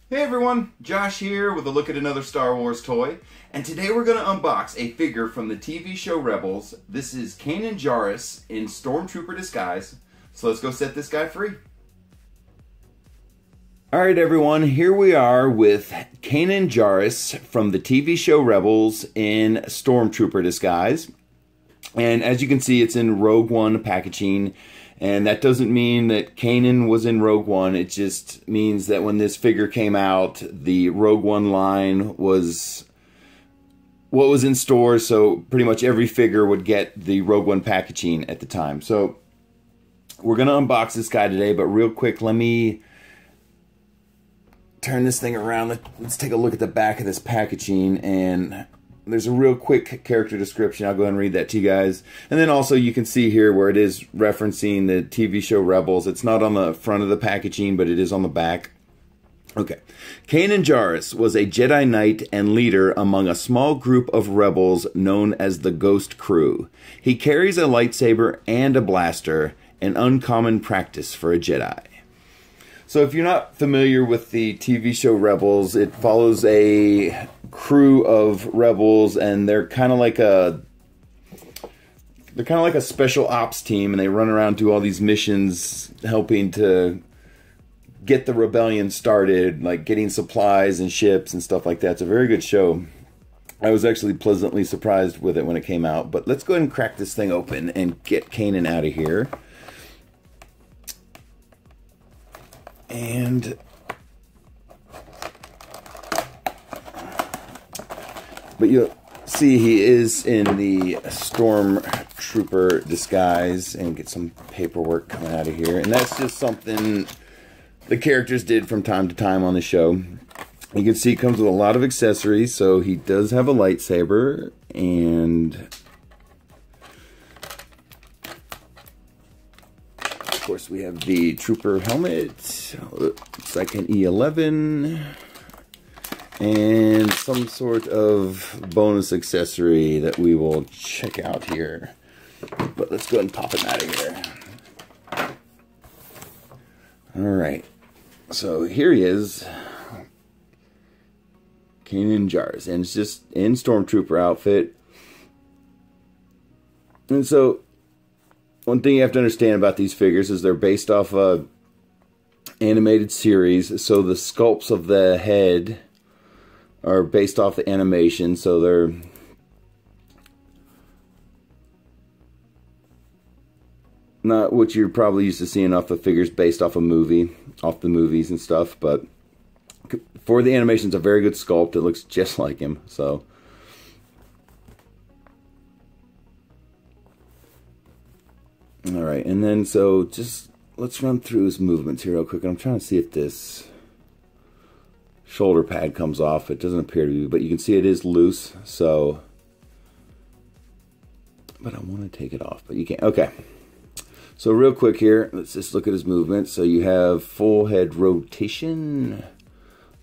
Hey everyone, Josh here with a look at another Star Wars toy, and today we're going to unbox a figure from the TV show Rebels. This is Kanan Jarrus in Stormtrooper disguise, so let's go set this guy free. Alright everyone, here we are with Kanan Jarrus from the TV show Rebels in Stormtrooper disguise. And as you can see, it's in Rogue One packaging. And that doesn't mean that Kanan was in Rogue One. It just means that when this figure came out, the Rogue One line was what was in stores. So pretty much every figure would get the Rogue One packaging at the time. So we're going to unbox this guy today. But real quick, let me turn this thing around. Let's take a look at the back of this packaging. And there's a real quick character description. I'll go ahead and read that to you guys. And then also you can see here where it is referencing the TV show Rebels. It's not on the front of the packaging, but it is on the back. Okay. Kanan Jarrus was a Jedi Knight and leader among a small group of rebels known as the Ghost Crew. He carries a lightsaber and a blaster, an uncommon practice for a Jedi. So if you're not familiar with the TV show Rebels, it follows a crew of rebels, and they're kind of like a special ops team, and they run around, do all these missions helping to get the rebellion started, like getting supplies and ships and stuff like that. It's a very good show. I was actually pleasantly surprised with it when it came out. But let's go ahead and crack this thing open and get Kanan out of here. But you'll see he is in the Stormtrooper disguise, and get some paperwork coming out of here. And that's just something the characters did from time to time on the show. You can see it comes with a lot of accessories, so he does have a lightsaber, and of course we have the Trooper helmet. Looks like an E11. And some sort of bonus accessory that we will check out here. But let's go ahead and pop him out of here. Alright. So here he is. Kanan Jarrus. And it's just in Stormtrooper outfit. And so, one thing you have to understand about these figures is they're based off a animated series. So the sculpts of the head are based off the animation, so they're not what you're probably used to seeing off the figures based off a movie, off the movies and stuff. But for the animation, it's a very good sculpt. It looks just like him. So all right, and then so just let's run through his movements here real quick. I'm trying to see if this shoulder pad comes off. It doesn't appear to be, but you can see it is loose. So, but I want to take it off, but you can't. Okay. So real quick here, let's just look at his movement. So you have full head rotation,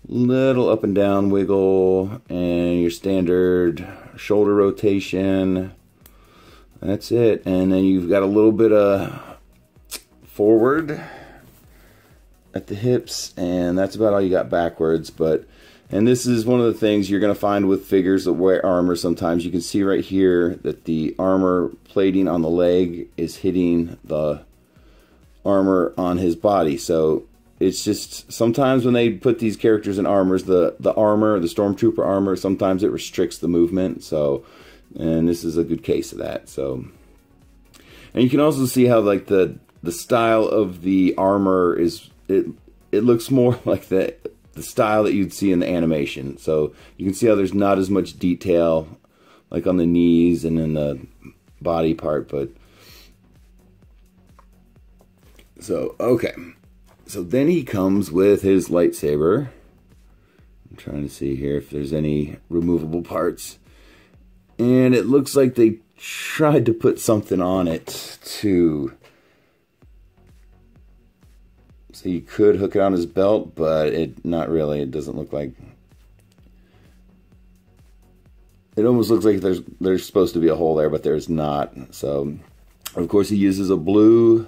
little up and down wiggle, and your standard shoulder rotation. That's it. And then you've got a little bit of forward at the hips, and that's about all you got backwards. And this is one of the things you're going to find with figures that wear armor sometimes. You can see right here that the armor plating on the leg is hitting the armor on his body. So it's just sometimes when they put these characters in armors, the armor, the Stormtrooper armor, sometimes it restricts the movement. So, and this is a good case of that. So, and you can also see how like the style of the armor is, it looks more like the style that you'd see in the animation. So you can see how there's not as much detail like on the knees and in the body part. But so okay, so then he comes with his lightsaber. I'm trying to see here if there's any removable parts, and it looks like they tried to put something on it too. So you could hook it on his belt, but not really. It doesn't look like. It almost looks like there's supposed to be a hole there, but there's not. So, of course, he uses a blue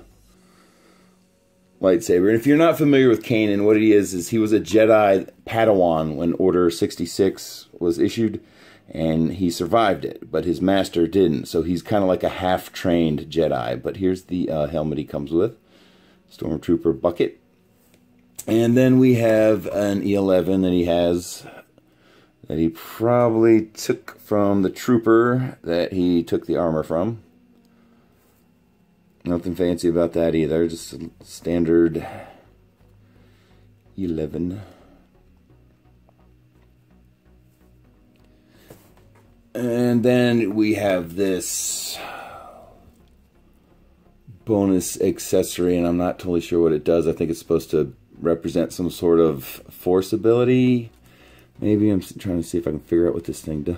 lightsaber. And if you're not familiar with Kanan, what he is he was a Jedi Padawan when Order 66 was issued, and he survived it, but his master didn't. So he's kind of like a half-trained Jedi. But here's the helmet he comes with. Stormtrooper bucket. And then we have an E11 that he has, that he probably took from the trooper that he took the armor from. Nothing fancy about that either, just a standard 11. And then we have this bonus accessory, and I'm not totally sure what it does. I think it's supposed to represent some sort of force ability. Maybe I'm trying to see if I can figure out what this thing does.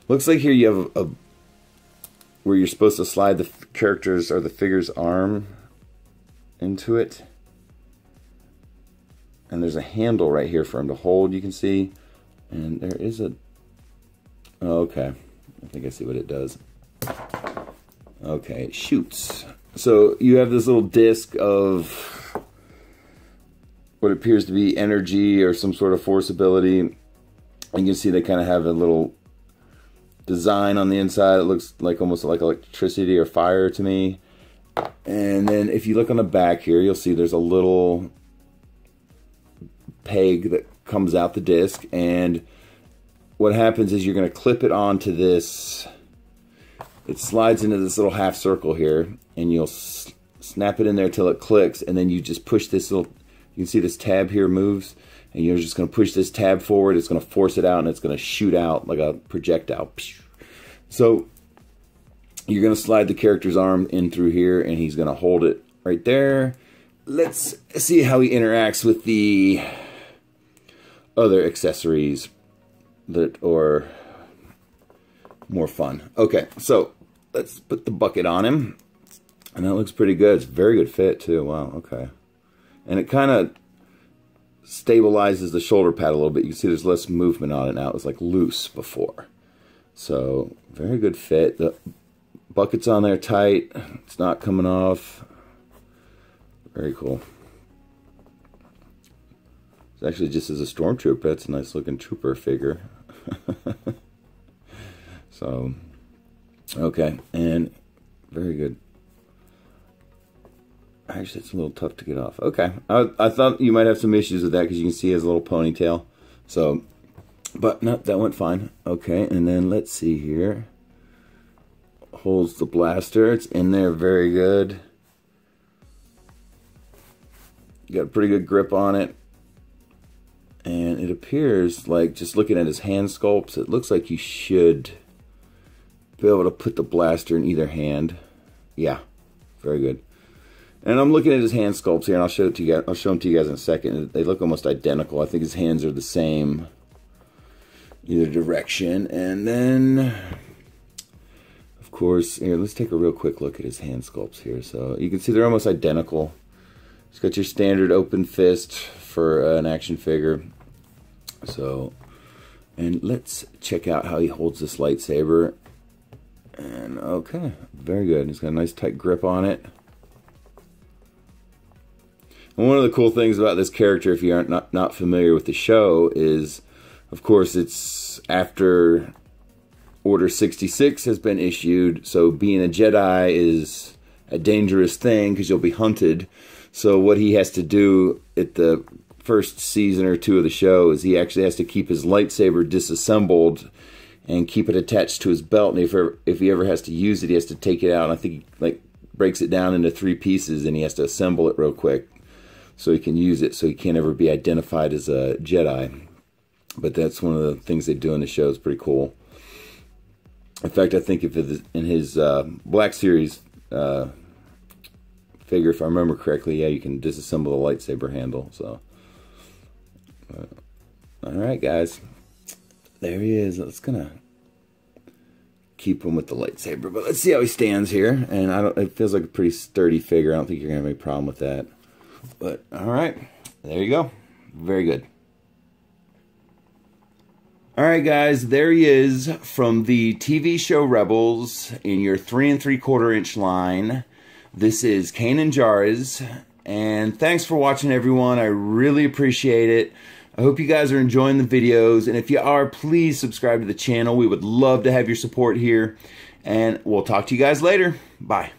Looks like here you have where you're supposed to slide the character's or the figure's arm into it. And there's a handle right here for him to hold, you can see. And there is a... Oh, okay. I think I see what it does. Okay, it shoots. So you have this little disc of what appears to be energy or some sort of force ability. And you can see they kind of have a little design on the inside. It looks like almost like electricity or fire to me. And then if you look on the back here, you'll see there's a little peg that comes out the disc, and what happens is you're going to clip it onto this. It slides into this little half circle here, and you'll snap it in there till it clicks, and then you just push this little, you can see this tab here moves, and you're just going to push this tab forward. It's going to force it out, and it's going to shoot out like a projectile. So you're going to slide the character's arm in through here, and he's going to hold it right there. Let's see how he interacts with the other accessories that are more fun. Okay, so let's put the bucket on him. And that looks pretty good. It's a very good fit too. Wow, okay. And it kind of stabilizes the shoulder pad a little bit. You can see there's less movement on it now. It was like loose before. So, very good fit. The bucket's on there tight. It's not coming off. Very cool. It's actually just as a Stormtrooper. That's a nice looking trooper figure. So, okay, and very good. Actually, it's a little tough to get off. Okay, I thought you might have some issues with that because you can see he has a little ponytail. So, but no, that went fine. Okay, and then let's see here. Holds the blaster. It's in there very good. You got a pretty good grip on it. And it appears like, just looking at his hand sculpts, it looks like you should be able to put the blaster in either hand. Yeah, very good. And I'm looking at his hand sculpts here, and I'll show it to you guys. I'll show them to you guys in a second. They look almost identical. I think his hands are the same, either direction. And then, of course, here, let's take a real quick look at his hand sculpts here. So you can see they're almost identical. It's got your standard open fist for an action figure. So, and let's check out how he holds this lightsaber. And okay, very good. He's got a nice tight grip on it. And one of the cool things about this character, if you aren't not familiar with the show, is, of course, it's after Order 66 has been issued. So being a Jedi is a dangerous thing because you'll be hunted. So what he has to do at the first season or two of the show is he actually has to keep his lightsaber disassembled and keep it attached to his belt. And if he ever has to use it, he has to take it out. And I think he like breaks it down into 3 pieces, and he has to assemble it real quick so he can use it. So he can't ever be identified as a Jedi. But that's one of the things they do in the show. It's pretty cool. In fact, I think if in his Black Series figure, if I remember correctly, yeah, you can disassemble the lightsaber handle. So, all right, guys, there he is. Let's gonna keep him with the lightsaber, but let's see how he stands here. And it feels like a pretty sturdy figure. I don't think you're gonna have any problem with that. But all right, there you go. Very good. All right, guys, there he is from the TV show Rebels in your 3 3/4 inch line. This is Kanan Jarrus, and thanks for watching, everyone. I really appreciate it. I hope you guys are enjoying the videos, and if you are, please subscribe to the channel. We would love to have your support here, and we'll talk to you guys later. Bye.